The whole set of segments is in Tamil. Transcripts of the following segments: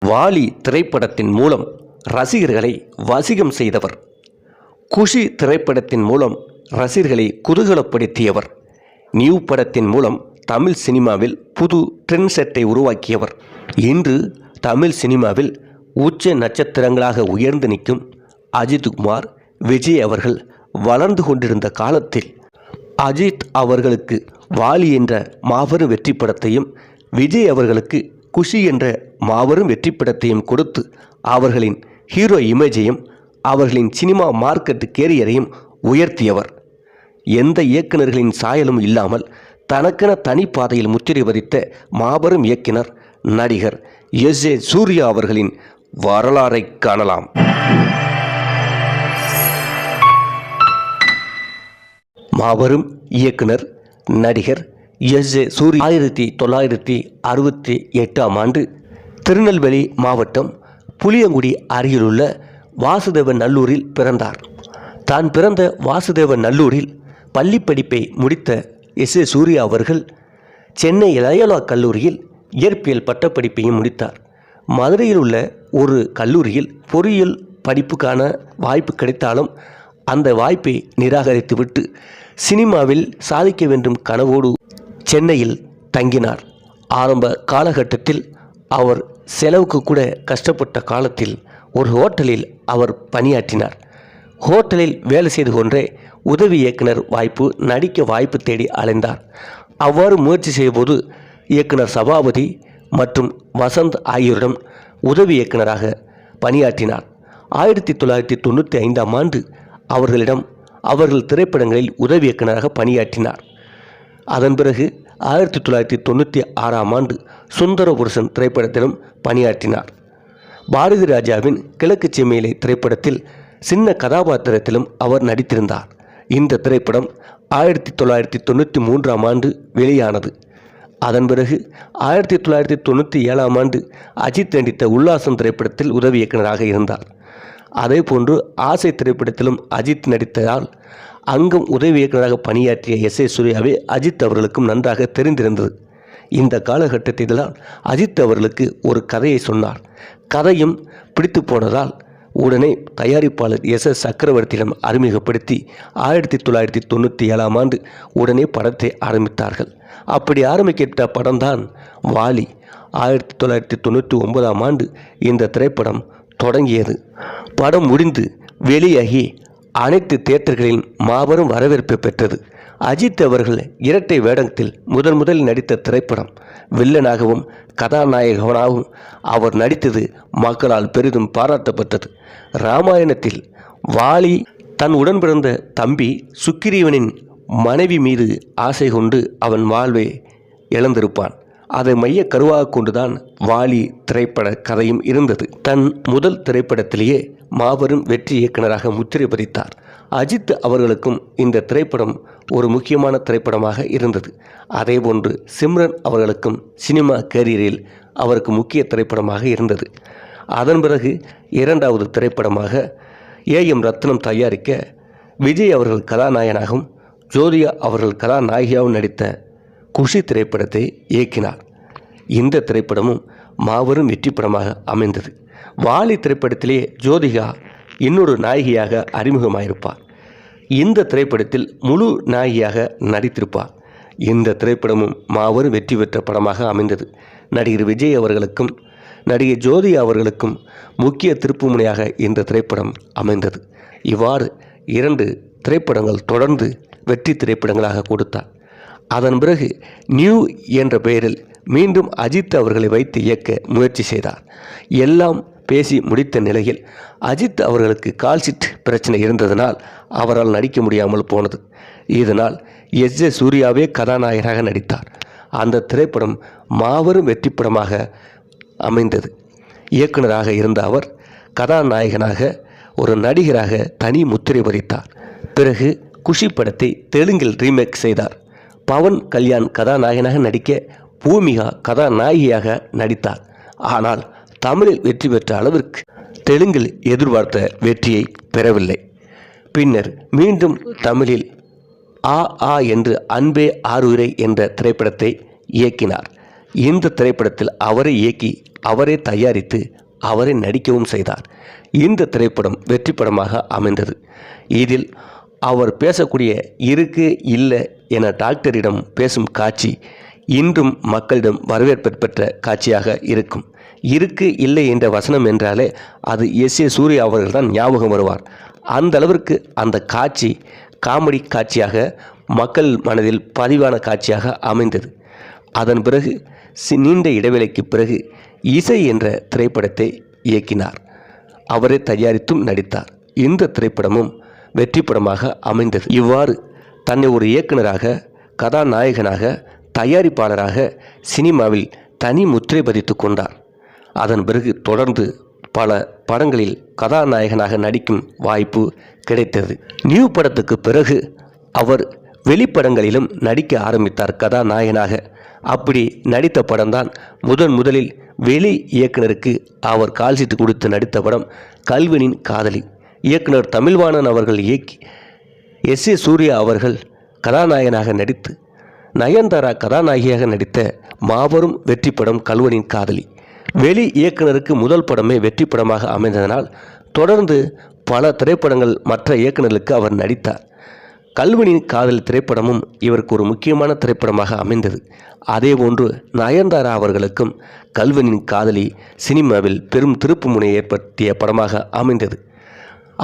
வாலி திரைப்படத்தின் மூலம் ரசிகர்களை வசிகம் செய்தவர். குஷி திரைப்படத்தின் மூலம் ரசிகர்களை குதூகலப்படுத்தியவர். நியூ படத்தின் மூலம் தமிழ் சினிமாவில் புது ட்ரெண்ட் செட்டை உருவாக்கியவர். இன்று தமிழ் சினிமாவில் உச்ச நட்சத்திரங்களாக உயர்ந்து நிற்கும் அஜித் குமார், விஜய் அவர்கள் வளர்ந்து கொண்டிருந்த காலத்தில் அஜித் அவர்களுக்கு வாலி என்ற மாபெரும் வெற்றி படத்தையும், விஜய் அவர்களுக்கு குஷி என்ற மாபெரும் வெற்றி படத்தையும் கொடுத்து அவர்களின் ஹீரோ இமேஜையும் அவர்களின் சினிமா மார்க்கெட் கேரியரையும் உயர்த்தியவர். எந்த இயக்குநர்களின் சாயலும் இல்லாமல் தனக்கென தனிப்பாதையில் முத்திரை பதித்த மாபெரும் இயக்குனர் நடிகர் எஸ்.ஏ. சூர்யா அவர்களின் வரலாறை காணலாம். மாபெரும் இயக்குனர் நடிகர் எஸ்.ஏ. சூர்யா 1968ஆம் ஆண்டு திருநெல்வேலி மாவட்டம் புளியங்குடி அருகிலுள்ள வாசுதேவநல்லூரில் பிறந்தார். தான் பிறந்த வாசுதேவநல்லூரில் பள்ளி படிப்பை முடித்த எஸ்.ஏ. சூர்யா அவர்கள் சென்னை லயோலா கல்லூரியில் இயற்பியல் பட்டப்படிப்பையும் முடித்தார். மதுரையில் உள்ள ஒரு கல்லூரியில் பொறியியல் படிப்புக்கான வாய்ப்பு கிடைத்தாலும் அந்த வாய்ப்பை நிராகரித்துவிட்டு சினிமாவில் சாதிக்க வேண்டும் கனவோடு சென்னையில் தங்கினார். ஆரம்ப காலகட்டத்தில் அவர் செலவுக்கு கூட கஷ்டப்பட்ட காலத்தில் ஒரு ஹோட்டலில் அவர் பணியாற்றினார். ஹோட்டலில் வேலை செய்து கொண்டே உதவி இயக்குனர் நடிக்க வாய்ப்பு தேடி அலைந்தார். அவ்வாறு முயற்சி செய்தபோது இயக்குனர் சபாபதி மற்றும் வசந்த் ஆகியோரிடம் உதவி இயக்குனராக பணியாற்றினார். 1995ஆம் ஆண்டு அவர்கள் திரைப்படங்களில் உதவி இயக்குனராக பணியாற்றினார். அதன் பிறகு 1996ஆம் ஆண்டு சுந்தரபுருஷன் திரைப்படத்திலும் பணியாற்றினார். பாரதி ராஜாவின் கிழக்கு செம்மையிலே திரைப்படத்தில் சின்ன கதாபாத்திரத்திலும் அவர் நடித்திருந்தார். இந்த திரைப்படம் 1993ஆம் ஆண்டு வெளியானது. அதன் பிறகு 1997ஆம் ஆண்டு அஜித் நடித்த உல்லாசம் திரைப்படத்தில் உதவி இயக்குனராக இருந்தார். அதேபோன்று ஆசை திரைப்படத்திலும் அஜித் நடித்ததால் அங்கும் உதவி இயக்குனராக பணியாற்றிய எஸ்.ஏ. சூர்யாவே அஜித் அவர்களுக்கும் நன்றாக தெரிந்திருந்தது. இந்த காலகட்டத்தில் தான் அஜித் அவர்களுக்கு ஒரு கதையை சொன்னார். கதையும் பிடித்து போனதால் உடனே தயாரிப்பாளர் எஸ்.எஸ். சக்கரவர்த்தியிடம் அறிமுகப்படுத்தி 1997ஆம் ஆண்டு உடனே படத்தை ஆரம்பித்தார்கள். அப்படி ஆரம்பிக்கப்பட்ட படம்தான் வாலி. 1999ஆம் ஆண்டு இந்த திரைப்படம் தொடங்கியது. படம் முடிந்து வெளியாகி அனைத்து தியேட்டர்களிலும் மாபெரும் வரவேற்பை பெற்றது. அஜித் அவர்கள் இரட்டை வேடத்தில் முதல் நடித்த திரைப்படம். வில்லனாகவும் கதாநாயகனாகவும் அவர் நடித்தது மக்களால் பெரிதும் பாராட்டப்பட்டது. இராமாயணத்தில் வாலி தன் உடன் பிறந்த தம்பி சுக்கிரீவனின் மனைவி மீது ஆசை கொண்டு அவன் வாழ்வை இழந்திருப்பான். அதை மைய கருவாக கொண்டுதான் வாலி திரைப்பட கதையும் இருந்தது. தன் முதல் திரைப்படத்திலேயே மாபெரும் வெற்றி இயக்குனராக முத்திரை பதித்தார். அஜித் அவர்களுக்கும் இந்த திரைப்படம் ஒரு முக்கியமான திரைப்படமாக இருந்தது. அதேபோன்று சிம்ரன் அவர்களுக்கும் சினிமா கேரியரில் அவருக்கு முக்கிய திரைப்படமாக இருந்தது. அதன் பிறகு இரண்டாவது திரைப்படமாக ஏ.எம். ரத்னம் தயாரிக்க விஜய் அவர்கள் கதாநாயகனாகவும் ஜோதிகா அவர்கள் கதாநாயகியாகவும் நடித்த குஷி திரைப்படத்தை இயக்கினார். இந்த திரைப்படமும் மாபெரும் வெற்றி படமாக அமைந்தது. வாலி திரைப்படத்திலே ஜோதிகா இன்னொரு நாயகியாக அறிமுகமாயிருப்பார். இந்த திரைப்படத்தில் முழு நாயகியாக நடித்திருப்பார். இந்த திரைப்படமும் மாபெரும் வெற்றி பெற்ற படமாக அமைந்தது. நடிகர் விஜய் அவர்களுக்கும் நடிகை ஜோதிகா அவர்களுக்கும் முக்கிய திருப்புமுனையாக இந்த திரைப்படம் அமைந்தது. இவ்வாறு 2 திரைப்படங்கள் தொடர்ந்து வெற்றி திரைப்படங்களாக கொடுத்தார். அதன் பிறகு நியூ என்ற பெயரில் மீண்டும் அஜித் அவர்களை வைத்து இயக்க முயற்சி செய்தார். எல்லாம் பேசி முடித்த நிலையில் அஜித் அவர்களுக்கு கால்ஷீட் பிரச்சனை இருந்ததனால் அவரால் நடிக்க முடியாமல் போனது. இதனால் எஸ்.ஏ. சூர்யாவே கதாநாயகனாக நடித்தார். அந்த திரைப்படம் மாபெரும் வெற்றி படமாக அமைந்தது. இயக்குனராக இருந்த அவர் கதாநாயகனாக ஒரு நடிகராக தனி முத்திரை பதித்தார். பிறகு குஷி படத்தை தெலுங்கில் ரீமேக் செய்தார். பவன் கல்யாண் கதாநாயகனாக நடிக்க பூமிகா கதாநாயகியாக நடித்தார். ஆனால் தமிழில் வெற்றி பெற்ற அளவிற்கு தெலுங்கில் எதிர்பார்த்த வெற்றியை பெறவில்லை. பின்னர் மீண்டும் தமிழில் ஆ ஆ என்று அன்பே ஆறுயிரை என்ற திரைப்படத்தை இயக்கினார். இந்த திரைப்படத்தில் அவரே இயக்கி அவரே தயாரித்து அவரே நடிக்கவும் செய்தார். இந்த திரைப்படம் வெற்றி படமாக அமைந்தது. இதில் அவர் பேசக்கூடிய இருக்கு இல்லை என டாக்டரிடம் பேசும் காட்சி இன்றும் மக்களிடம் வரவேற்பு பெற்ற காட்சியாக இருக்கும். இருக்கு இல்லை என்ற வசனம் என்றாலே அது எஸ்.ஏ. சூர்யா அவர்கள் தான் ஞாபகம் வருவார். அந்த அளவிற்கு அந்த காட்சி காமெடி காட்சியாக மக்கள் மனதில் பதிவான காட்சியாக அமைந்தது. அதன் பிறகு நீண்ட இடைவேளைக்கு பிறகு இசை என்ற திரைப்படத்தை இயக்கினார். அவரே தயாரித்தும் நடித்தார். இந்த திரைப்படமும் வெற்றி படமாக அமைந்தது. இவ்வாறு தன்னை ஒரு இயக்குனராக, கதாநாயகனாக, தயாரிப்பாளராக சினிமாவில் தனி முத்திரை பதித்து கொண்டார். அதன் பிறகு தொடர்ந்து பல படங்களில் கதாநாயகனாக நடிக்கும் வாய்ப்பு கிடைத்தது. நியூ படத்துக்கு பிறகு அவர் வெளிப்படங்களிலும் நடிக்க ஆரம்பித்தார் கதாநாயகனாக. அப்படி நடித்த படம்தான் முதலில் வெளி இயக்குனருக்கு அவர் கால்ஷீட்டு கொடுத்து நடித்த படம் கல்வனின் காதலி. இயக்குனர் தமிழ்வாணன் அவர்கள் இயக்கி எஸ்.ஏ. சூர்யா அவர்கள் கதாநாயகனாக நடித்து நயன்தாரா கதாநாயகியாக நடித்த மாபெரும் வெற்றி படம் கல்வனின் காதலி. வெளி இயக்குனருக்கு முதல் படமே வெற்றி படமாக அமைந்ததனால் தொடர்ந்து பல திரைப்படங்கள் மற்ற இயக்குனர்களுக்கு அவர் நடித்தார். கல்வனின் காதல் திரைப்படமும் இவருக்கு ஒரு முக்கியமான திரைப்படமாக அமைந்தது. அதேபோன்று நயன்தாரா அவர்களுக்கும் கல்வனின் காதலி சினிமாவில் பெரும் திருப்பு முனையை ஏற்படுத்திய படமாக அமைந்தது.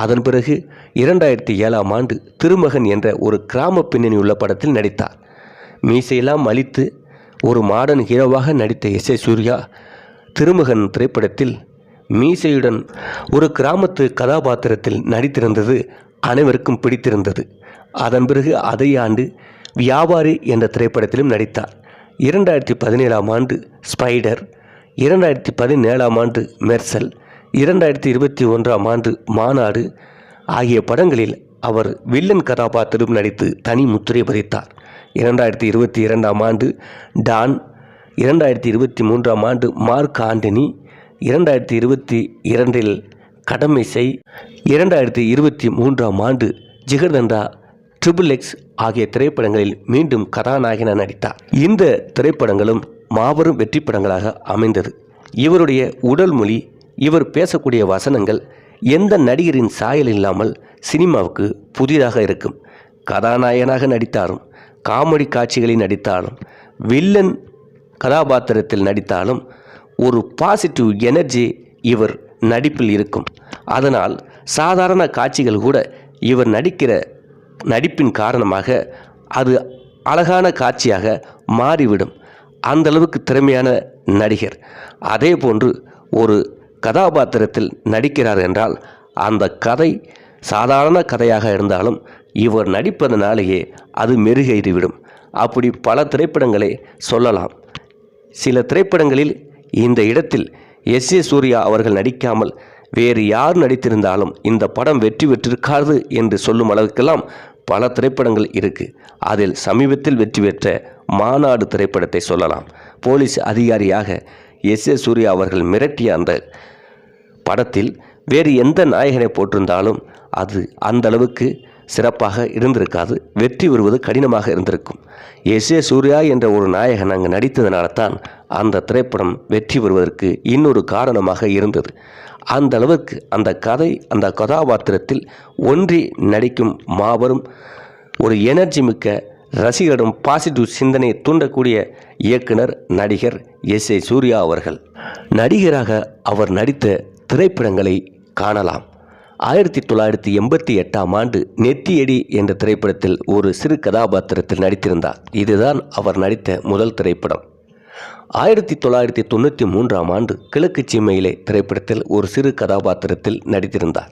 அதன் பிறகு 2007ஆம் ஆண்டு திருமகன் என்ற ஒரு கிராம பின்னணி உள்ள படத்தில் நடித்தார். மீசையெல்லாம் அழித்து ஒரு மாடர்ன் ஹீரோவாக நடித்த எஸ்.ஏ. சூர்யா திருமகன் திரைப்படத்தில் மீசையுடன் ஒரு கிராமத்து கதாபாத்திரத்தில் நடித்திருந்தது அனைவருக்கும் பிடித்திருந்தது. அதன் பிறகு அதே ஆண்டு வியாபாரி என்ற திரைப்படத்திலும் நடித்தார். 2017ஆம் ஆண்டு ஸ்பைடர், 2017ஆம் ஆண்டு மெர்சல், 2021ஆம் ஆண்டு மாநாடு ஆகிய படங்களில் அவர் வில்லன் கதாபாத்திரம் நடித்து தனி முத்திரை பதித்தார். 2022ஆம் ஆண்டு டான், 2023ஆம் ஆண்டு மார்க் ஆண்டனி, 2022இல் கடமை செய், 2023ஆம் ஆண்டு ஜிகர்தண்டா, XXX ஆகிய திரைப்படங்களில் மீண்டும் கதாநாயகனாக நடித்தார். இந்த திரைப்படங்களும் மாபெரும் வெற்றி படங்களாக அமைந்தது. இவருடைய உடல் மொழி, இவர் பேசக்கூடிய வசனங்கள் எந்த நடிகரின் சாயல் இல்லாமல் சினிமாவுக்கு புதிதாக இருக்கும். கதாநாயகனாக நடித்தாலும், காமெடி காட்சிகளில் நடித்தாலும், வில்லன் கதாபாத்திரத்தில் நடித்தாலும் ஒரு பாசிட்டிவ் எனர்ஜி இவர் நடிப்பில் இருக்கும். அதனால் சாதாரண காட்சிகள் கூட இவர் நடிக்கிற நடிப்பின் காரணமாக அது அழகான காட்சியாக மாறிவிடும். அந்தளவுக்கு திறமையான நடிகர். அதே போன்று ஒரு கதாபாத்திரத்தில் நடிக்கிறார் என்றால் அந்த கதை சாதாரண கதையாக இருந்தாலும் இவர் நடிப்பதனாலேயே அது மெருகேறிவிடும். அப்படி பல திரைப்படங்களை சொல்லலாம். சில திரைப்படங்களில் இந்த இடத்தில் எஸ்.ஏ. சூர்யா அவர்கள் நடிக்காமல் வேறு யார் நடித்திருந்தாலும் இந்த படம் வெற்றி பெற்றிருக்காது என்று சொல்லும் அளவுக்கெல்லாம் பல திரைப்படங்கள் இருக்குது. அதில் சமீபத்தில் வெற்றி பெற்ற மாநாடு திரைப்படத்தை சொல்லலாம். போலீஸ் அதிகாரியாக எஸ்.ஏ. சூர்யா அவர்கள் மிரட்டிய அந்த படத்தில் வேறு எந்த நாயகனை போட்டிருந்தாலும் அது அந்த அளவுக்கு சிறப்பாக இருந்திருக்காது. வெற்றி பெறுவது கடினமாக இருந்திருக்கும். எஸ்.ஏ. சூர்யா என்ற ஒரு நாயகன் அங்கு நடித்ததனால தான் அந்த திரைப்படம் வெற்றி பெறுவதற்கு இன்னொரு காரணமாக இருந்தது. அந்த அளவுக்கு அந்த கதை, அந்த கதாபாத்திரத்தில் ஒன்றி நடிக்கும் மாபெரும் ஒரு எனர்ஜி மிக்க ரசிகரிடம் பாசிட்டிவ் சிந்தனையை தூண்டக்கூடிய இயக்குனர், நடிகர் எஸ்.ஏ. சூர்யா அவர்கள். நடிகராக அவர் நடித்த திரைப்படங்களை காணலாம். 1988ஆம் ஆண்டு நெத்தியடி என்ற திரைப்படத்தில் ஒரு சிறு கதாபாத்திரத்தில் நடித்திருந்தார். இதுதான் அவர் நடித்த முதல் திரைப்படம். 1993ஆம் ஆண்டு கிழக்கு சீமையிலே திரைப்படத்தில் ஒரு சிறு கதாபாத்திரத்தில் நடித்திருந்தார்.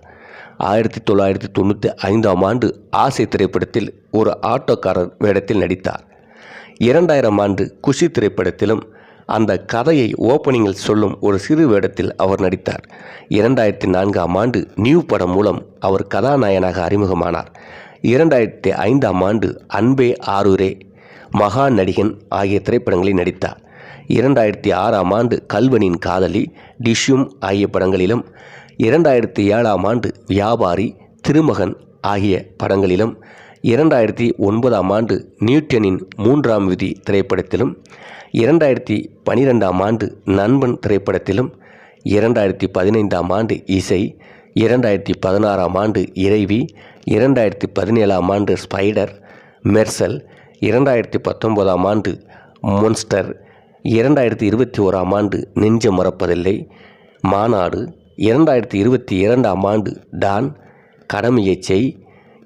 1995ஆம் ஆண்டு ஆசை திரைப்படத்தில் ஒரு ஆட்டோக்காரர் வேடத்தில் நடித்தார். 2000ஆம் ஆண்டு குஷி திரைப்படத்திலும் அந்த கதையை ஓப்பனிங்கில் சொல்லும் ஒரு சிறு வேடத்தில் அவர் நடித்தார். 2004ஆம் ஆண்டு நியூ படம் மூலம் அவர் கதாநாயகனாக அறிமுகமானார். 2005ஆம் ஆண்டு அன்பே ஆரூரே, மகா நடிகன் ஆகிய திரைப்படங்களில் நடித்தார். 2006ஆம் ஆண்டு கல்வனின் காதலி, டிஷ்யூம் ஆகிய படங்களிலும், 2007ஆம் ஆண்டு வியாபாரி, திருமகன் ஆகிய படங்களிலும், 2009ஆம் ஆண்டு நியூட்டனின் 3ஆம் விதி திரைப்படத்திலும், 2012ஆம் ஆண்டு நண்பன் திரைப்படத்திலும், 2015ஆம் ஆண்டு இசை, 2016ஆம் ஆண்டு இறைவி, 2017ஆம் ஆண்டு ஸ்பைடர், மெர்சல், 2019ஆம் ஆண்டு மொன்ஸ்டர், 2021ஆம் ஆண்டு நெஞ்சம் மறப்பதில்லை, மாநாடு, 2022ஆம் ஆண்டு டான், கடமையைச் செய்,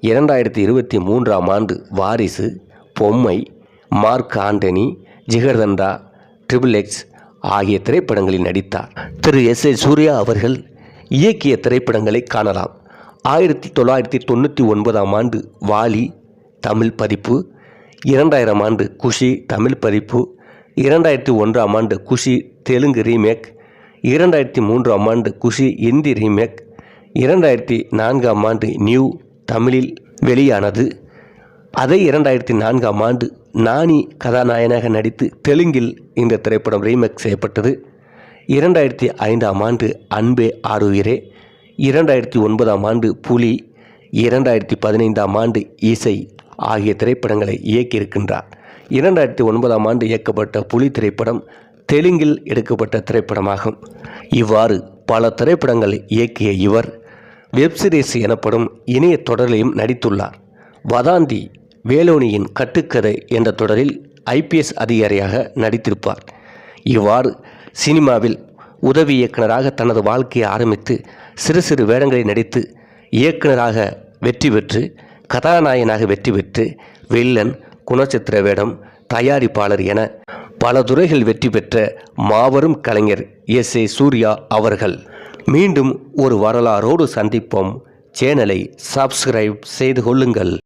2023ஆம் ஆண்டு வாரிசு, பொம்மை, Mark Antony, jigarthanda, triple X ஆகிய திரைப்படங்களில் நடித்தார். திரு எஸ். ஏ. சூர்யா அவர்கள் இயக்கிய திரைப்படங்களை காணலாம். 1999ஆம் ஆண்டு வாலி தமிழ் பதிப்பு, 2000ஆம் ஆண்டு குஷி தமிழ் பதிப்பு, 2001ஆம் ஆண்டு குஷி தெலுங்கு ரீமேக், 2003ஆம் ஆண்டு குஷி இந்தி ரீமேக், 2004ஆம் ஆண்டு நியூ தமிழில் வெளியானது. அதை 2004ஆம் ஆண்டு நானி கதாநாயகனாக நடித்து தெலுங்கில் இந்த திரைப்படம் ரீமேக் செய்யப்பட்டது. 2005ஆம் ஆண்டு அன்பே ஆருயிரே, 2009ஆம் ஆண்டு புலி, 2015ஆம் ஆண்டு இசை ஆகிய திரைப்படங்களை இயக்கியிருக்கின்றார். 2009ஆம் ஆண்டு இயக்கப்பட்ட புலி திரைப்படம் தெலுங்கில் எடுக்கப்பட்ட திரைப்படமாகும். இவ்வாறு பல திரைப்படங்கள் இயக்கிய இவர் வெப்சீரிஸ் எனப்படும் இணைய தொடரிலையும் நடித்துள்ளார். வதாந்தி வேலோனியின் கட்டுக்கதை என்ற தொடரில் IPS அதிகாரியாக நடித்திருப்பார். இவ்வாறு சினிமாவில் உதவி இயக்குனராக தனது வாழ்க்கையை ஆரம்பித்து சிறு சிறு வேடங்களை நடித்து இயக்குனராக வெற்றி பெற்று, கதாநாயகனாக வெற்றி பெற்று, வில்லன், குணச்சித்திர வேடம், தயாரிப்பாளர் என பல துறைகள் வெற்றி பெற்ற மாபெரும் கலைஞர் எஸ். ஏ. சூர்யா அவர்கள். மீண்டும் ஒரு வரலாறோடு சந்திப்போம். சேனலை சப்ஸ்கிரைப் செய்து கொள்ளுங்கள்.